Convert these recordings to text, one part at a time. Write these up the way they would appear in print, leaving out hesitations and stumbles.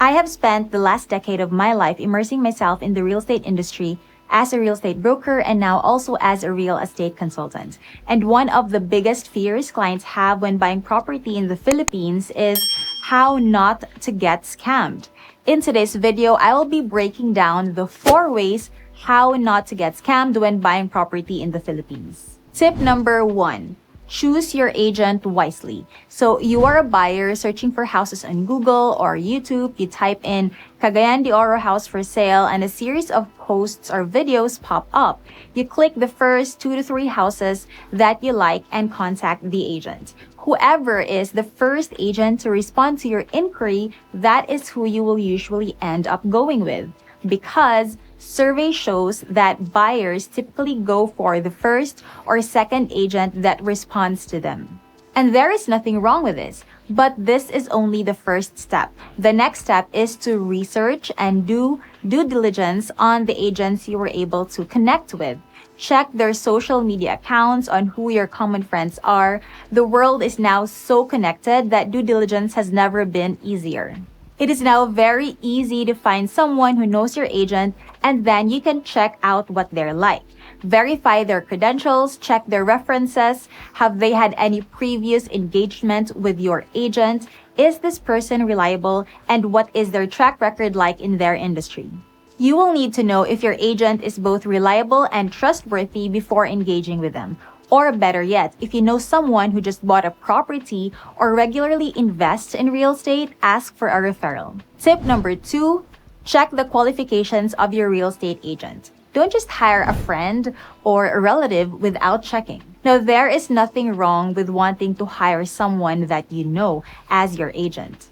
I have spent the last decade of my life immersing myself in the real estate industry as a real estate broker and now also as a real estate consultant. And one of the biggest fears clients have when buying property in the Philippines is how not to get scammed. In today's video, I will be breaking down the 4 ways how not to get scammed when buying property in the Philippines. Tip number 1. Choose your agent wisely. So you are a buyer searching for houses on Google or YouTube. You type in Cagayan de Oro house for sale and a series of posts or videos pop up. You click the first 2 to 3 houses that you like and contact the agent. Whoever is the first agent to respond to your inquiry, that is who you will usually end up going with. Because survey shows that buyers typically go for the first or second agent that responds to them. And there is nothing wrong with this, but this is only the first step. The next step is to research and do due diligence on the agents you were able to connect with. Check their social media accounts on who your common friends are. The world is now so connected that due diligence has never been easier. It is now very easy to find someone who knows your agent, and then you can check out what they're like. Verify their credentials, check their references. Have they had any previous engagement with your agent? Is this person reliable? And what is their track record like in their industry? You will need to know if your agent is both reliable and trustworthy before engaging with them. Or better yet, if you know someone who just bought a property or regularly invests in real estate, ask for a referral. Tip number 2, check the qualifications of your real estate agent. Don't just hire a friend or a relative without checking. Now, there is nothing wrong with wanting to hire someone that you know as your agent.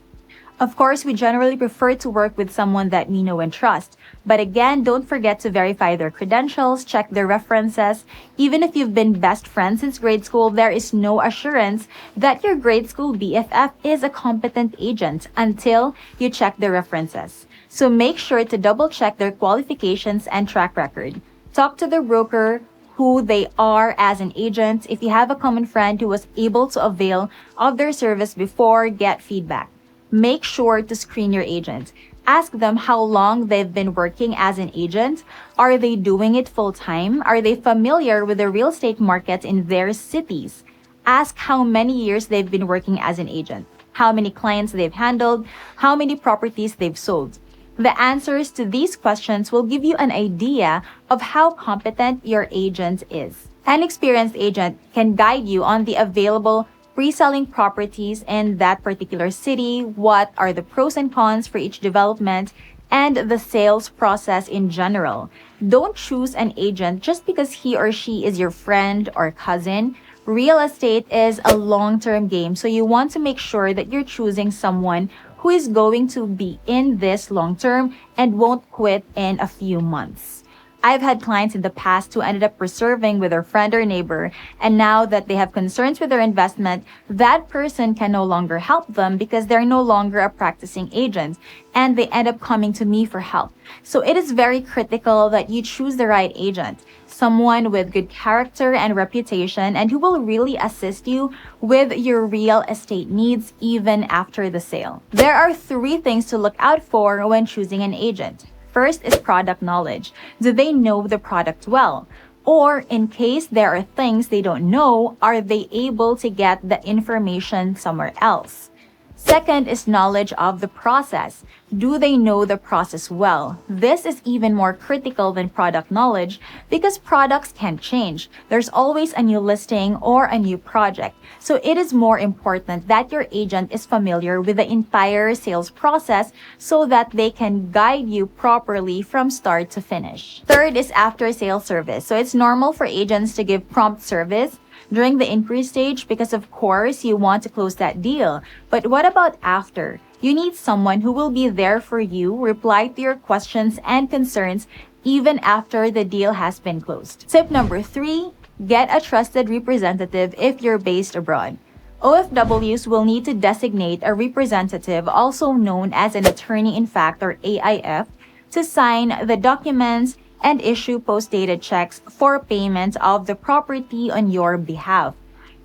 Of course, we generally prefer to work with someone that we know and trust. But again, don't forget to verify their credentials, check their references. Even if you've been best friends since grade school, there is no assurance that your grade school BFF is a competent agent until you check their references. So make sure to double check their qualifications and track record. Talk to the broker who they are as an agent. If you have a common friend who was able to avail of their service before, get feedback. Make sure to screen your agent. Ask them how long they've been working as an agent. Are they doing it full-time? Are they familiar with the real estate market in their cities? Ask how many years they've been working as an agent, how many clients they've handled, how many properties they've sold. The answers to these questions will give you an idea of how competent your agent is. An experienced agent can guide you on the available reselling properties in that particular city, what are the pros and cons for each development, and the sales process in general. Don't choose an agent just because he or she is your friend or cousin. Real estate is a long-term game, so you want to make sure that you're choosing someone who is going to be in this long-term and won't quit in a few months. I've had clients in the past who ended up reserving with their friend or neighbor, and now that they have concerns with their investment, that person can no longer help them because they're no longer a practicing agent, and they end up coming to me for help. So it is very critical that you choose the right agent, someone with good character and reputation, and who will really assist you with your real estate needs even after the sale. There are 3 things to look out for when choosing an agent. First is product knowledge. Do they know the product well? Or in case there are things they don't know, are they able to get the information somewhere else? Second is knowledge of the process. Do they know the process well? This is even more critical than product knowledge because products can change. There's always a new listing or a new project. So it is more important that your agent is familiar with the entire sales process so that they can guide you properly from start to finish. Third is after sales service. So it's normal for agents to give prompt service during the inquiry stage because of course you want to close that deal. But what about after? You need someone who will be there for you, reply to your questions and concerns even after the deal has been closed. Tip number 3, get a trusted representative if you're based abroad. OFWs will need to designate a representative, also known as an attorney in fact or AIF, to sign the documents and issue post-dated checks for payment of the property on your behalf.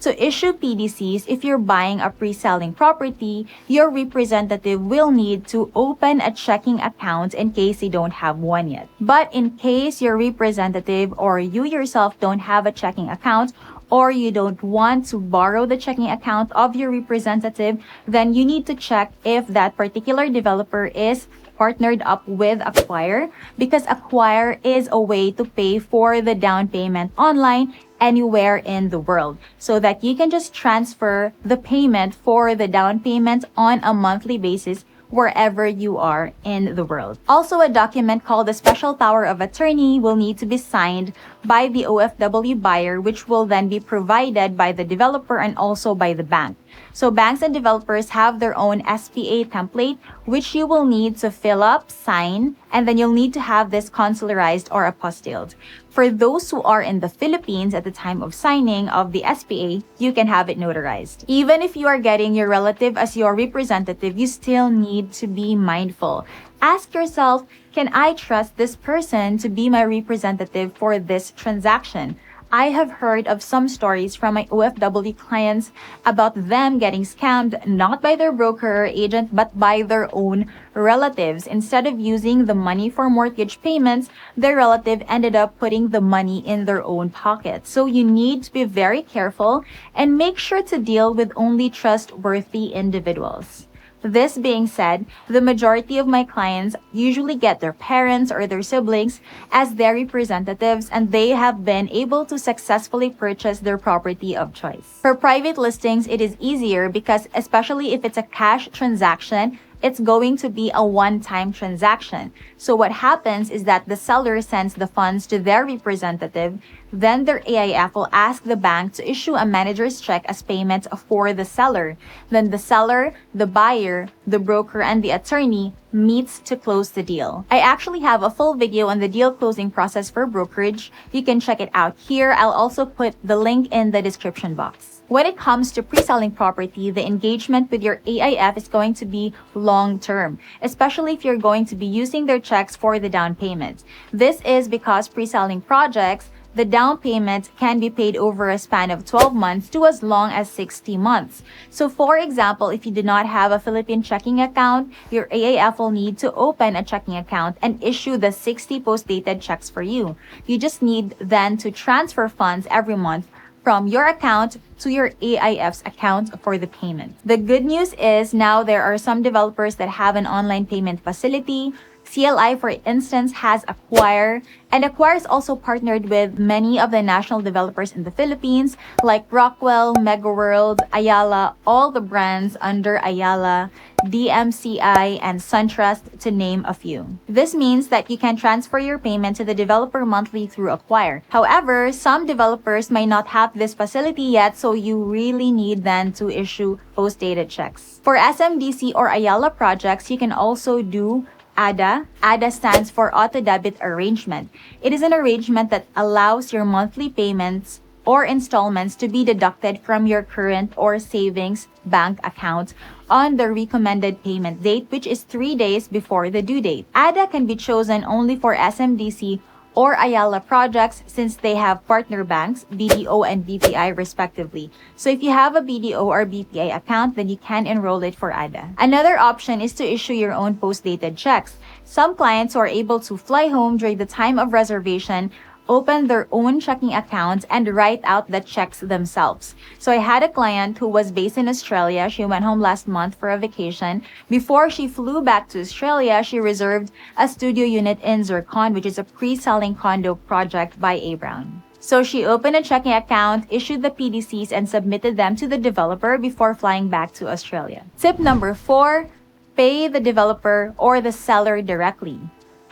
To issue PDCs, if you're buying a pre-selling property, your representative will need to open a checking account in case they don't have one yet. But in case your representative or you yourself don't have a checking account, or you don't want to borrow the checking account of your representative, then you need to check if that particular developer is partnered up with Acquire, because Acquire is a way to pay for the down payment online anywhere in the world, so that you can just transfer the payment for the down payment on a monthly basis wherever you are in the world. Also, a document called the Special Power of Attorney will need to be signed by the OFW buyer, which will then be provided by the developer and also by the bank. So banks and developers have their own SPA template, which you will need to fill up, sign, and then you'll need to have this consularized or apostilled. For those who are in the Philippines at the time of signing of the SPA, you can have it notarized. Even if you are getting your relative as your representative, you still need to be mindful. Ask yourself, can I trust this person to be my representative for this transaction? I have heard of some stories from my OFW clients about them getting scammed not by their broker or agent but by their own relatives. Instead of using the money for mortgage payments, their relative ended up putting the money in their own pocket. So you need to be very careful and make sure to deal with only trustworthy individuals. This being said, the majority of my clients usually get their parents or their siblings as their representatives, and they have been able to successfully purchase their property of choice. For private listings, it is easier because, especially if it's a cash transaction, it's going to be a one-time transaction. So what happens is that the seller sends the funds to their representative, then their AIF will ask the bank to issue a manager's check as payment for the seller. Then the seller, the buyer, the broker, and the attorney meets to close the deal. I actually have a full video on the deal closing process for brokerage. You can check it out here. I'll also put the link in the description box. When it comes to pre-selling property, the engagement with your AIF is going to be long-term, especially if you're going to be using their checks for the down payment. This is because pre-selling projects, the down payment can be paid over a span of 12 months to as long as 60 months. So for example, if you do not have a Philippine checking account, your AIF will need to open a checking account and issue the 60 post-dated checks for you. You just need then to transfer funds every month from your account to your AIF's account for the payment. The good news is now there are some developers that have an online payment facility. CLI, for instance, has Acquire, and Acquire is also partnered with many of the national developers in the Philippines like Rockwell, MegaWorld, Ayala, all the brands under Ayala, DMCI, and SunTrust, to name a few. This means that you can transfer your payment to the developer monthly through Acquire. However, some developers may not have this facility yet, so you really need then to issue post-dated checks. For SMDC or Ayala projects, you can also do ADA. ADA stands for Auto Debit Arrangement. It is an arrangement that allows your monthly payments or installments to be deducted from your current or savings bank account on the recommended payment date, which is 3 days before the due date. ADA can be chosen only for SMDC or Ayala projects since they have partner banks, BDO and BPI respectively. So if you have a BDO or BPI account, then you can enroll it for ADA. Another option is to issue your own post-dated checks. Some clients who are able to fly home during the time of reservation open their own checking accounts and write out the checks themselves. So I had a client who was based in Australia. She went home last month for a vacation. Before she flew back to Australia, she reserved a studio unit in Zircon, which is a pre-selling condo project by A. Brown. So she opened a checking account, issued the PDCs, and submitted them to the developer before flying back to Australia. Tip number 4, pay the developer or the seller directly.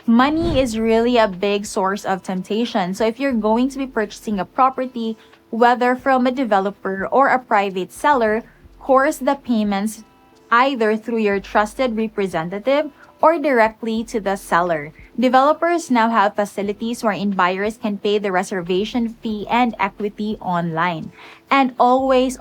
Money is really a big source of temptation. So if you're going to be purchasing a property, whether from a developer or a private seller, course the payments either through your trusted representative or directly to the seller. Developers now have facilities wherein buyers can pay the reservation fee and equity online. And always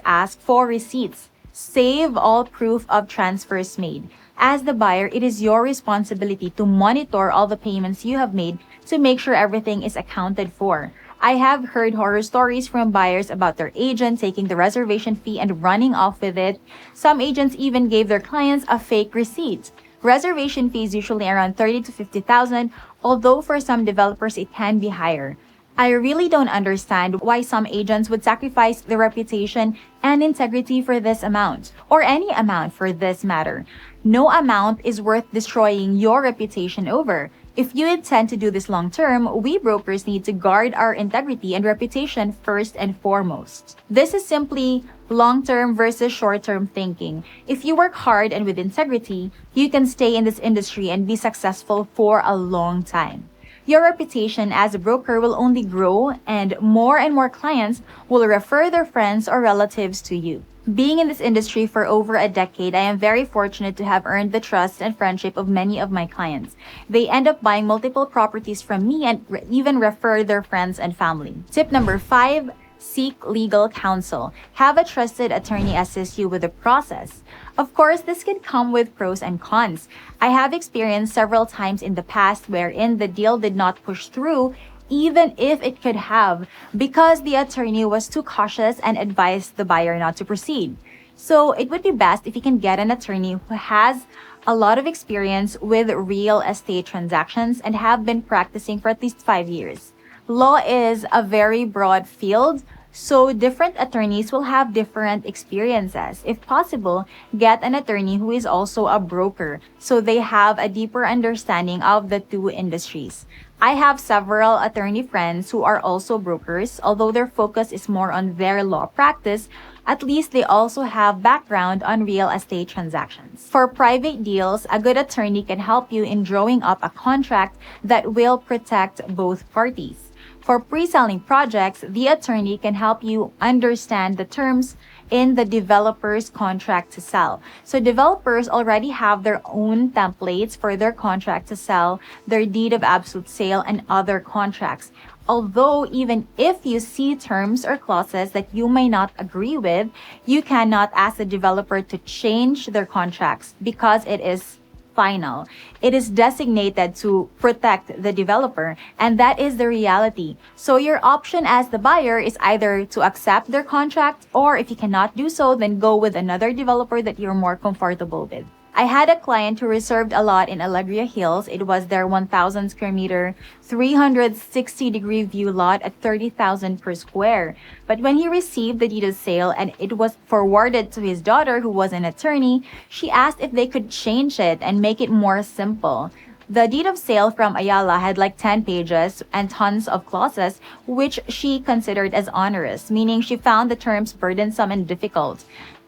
ask for receipts. Save all proof of transfers made. As the buyer, it is your responsibility to monitor all the payments you have made to make sure everything is accounted for. I have heard horror stories from buyers about their agent taking the reservation fee and running off with it. Some agents even gave their clients a fake receipt. Reservation fees usually around 30 to 50,000, although for some developers it can be higher. I really don't understand why some agents would sacrifice their reputation and integrity for this amount, or any amount for this matter. No amount is worth destroying your reputation over. If you intend to do this long term, we brokers need to guard our integrity and reputation first and foremost. This is simply long-term versus short-term thinking. If you work hard and with integrity, you can stay in this industry and be successful for a long time. Your reputation as a broker will only grow and more clients will refer their friends or relatives to you. Being in this industry for over a decade, I am very fortunate to have earned the trust and friendship of many of my clients. They end up buying multiple properties from me and even refer their friends and family. Tip number 5, seek legal counsel. Have a trusted attorney assist you with the process. Of course, this can come with pros and cons. I have experienced several times in the past wherein the deal did not push through even if it could have, because the attorney was too cautious and advised the buyer not to proceed. So it would be best if you can get an attorney who has a lot of experience with real estate transactions and have been practicing for at least 5 years. Law is a very broad field, so different attorneys will have different experiences. If possible, get an attorney who is also a broker so they have a deeper understanding of the two industries. I have several attorney friends who are also brokers. Although their focus is more on their law practice, at least they also have background on real estate transactions. For private deals, a good attorney can help you in drawing up a contract that will protect both parties. For pre-selling projects, the attorney can help you understand the terms in the developer's contract to sell. So developers already have their own templates for their contract to sell, their deed of absolute sale, and other contracts. Although even if you see terms or clauses that you may not agree with, you cannot ask the developer to change their contracts because it is final. It is designated to protect the developer, and that is the reality. So your option as the buyer is either to accept their contract, or if you cannot do so, then go with another developer that you're more comfortable with. I had a client who reserved a lot in Alegria Hills. It was their 1,000 square meter, 360-degree view lot at 30,000 per square. But when he received the deed of sale and it was forwarded to his daughter, who was an attorney, she asked if they could change it and make it more simple. The deed of sale from Ayala had like 10 pages and tons of clauses, which she considered as onerous, meaning she found the terms burdensome and difficult.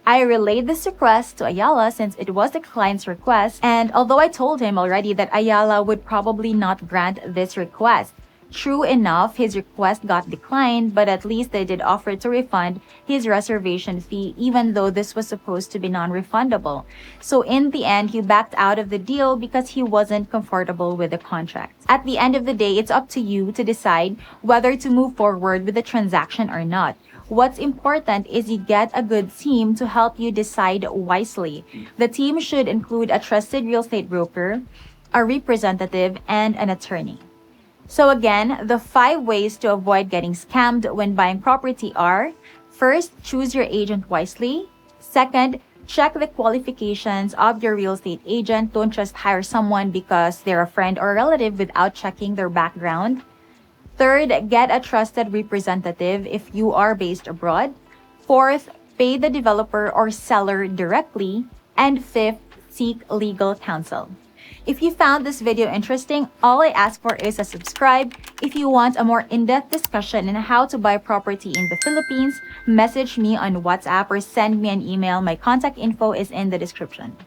I relayed this request to Ayala since it was the client's request, and although I told him already that Ayala would probably not grant this request, true enough, his request got declined, but at least they did offer to refund his reservation fee, even though this was supposed to be non-refundable. So in the end, he backed out of the deal because he wasn't comfortable with the contract. At the end of the day, it's up to you to decide whether to move forward with the transaction or not. What's important is you get a good team to help you decide wisely. The team should include a trusted real estate broker, a representative, and an attorney. So again, the 5 ways to avoid getting scammed when buying property are: first, choose your agent wisely. Second, check the qualifications of your real estate agent. Don't just hire someone because they're a friend or relative without checking their background. Third, get a trusted representative if you are based abroad. Fourth, pay the developer or seller directly. And fifth, seek legal counsel. If you found this video interesting, all I ask for is a subscribe. If you want a more in-depth discussion on how to buy property in the Philippines, message me on WhatsApp or send me an email. My contact info is in the description.